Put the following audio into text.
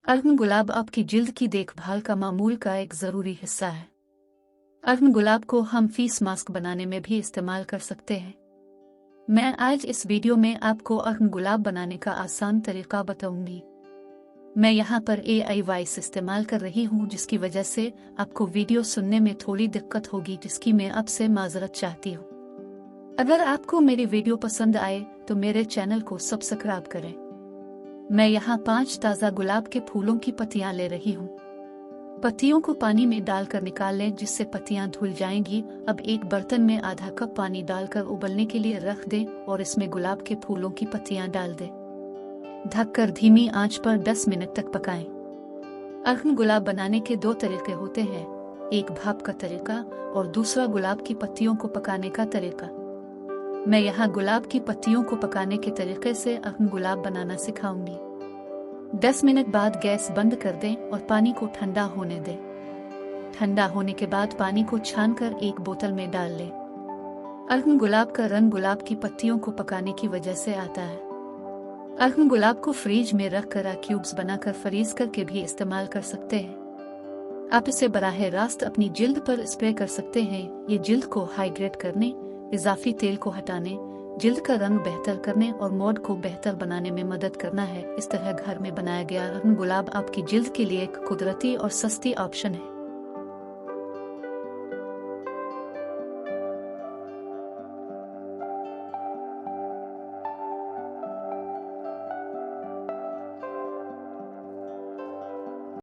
Organ गुलाब आपकी जिल्द की देखभाल का मामूल का एक ज़रूरी हिस्सा है। अर्गन गुलाब को हम फेस मास्क बनाने में भी इस्तेमाल कर सकते हैं। मैं आज इस वीडियो में आपको अर्गन गुलाब बनाने का आसान तरीका बताऊंगी। मैं यहाँ पर AI वॉइस इस्तेमाल कर रही हूँ, जिसकी वजह से आपको वीडियो सुनने में थोड़ी दिक्कत होगी, जिसकी मैं आपसे माजरत चाहती हूँ। अगर आपको मेरी वीडियो पसंद आए तो मेरे चैनल को सब्सक्राइब करें। मैं यहाँ 5 ताज़ा गुलाब के फूलों की पत्तियाँ ले रही हूँ। पत्तियों को पानी में डालकर निकाल लें, जिससे पत्तियाँ धुल जाएंगी। अब एक बर्तन में आधा कप पानी डालकर उबलने के लिए रख दें और इसमें गुलाब के फूलों की पत्तियाँ डाल दें। ढककर धीमी आंच पर 10 मिनट तक पकाएं। अर्गन गुलाब बनाने के 2 तरीके होते हैं, एक भाप का तरीका और दूसरा गुलाब की पत्तियों को पकाने का तरीका। मैं यहाँ गुलाब की पत्तियों को पकाने के तरीके से अर्गन गुलाब बनाना सिखाऊंगी। 10 मिनट बाद गैस बंद कर दें और पानी को ठंडा होने दें। ठंडा होने के बाद पानी को छानकर एक बोतल में डाल लें। अर्गन गुलाब का रंग गुलाब की पत्तियों को पकाने की वजह से आता है। अर्गन गुलाब को फ्रिज में रखकर क्यूब्स बनाकर फ्रीज करके भी इस्तेमाल कर सकते हैं। आप इसे बराह रास्त अपनी जिल्द पर स्प्रे कर सकते हैं। ये जिल्द को हाइड्रेट करने, इजाफी तेल को हटाने, जिल्द का रंग बेहतर करने और मोड को बेहतर बनाने में मदद करना है। इस तरह घर में बनाया गया अर्गन गुलाब आपकी जिल्द के लिए एक कुदरती और सस्ती ऑप्शन है।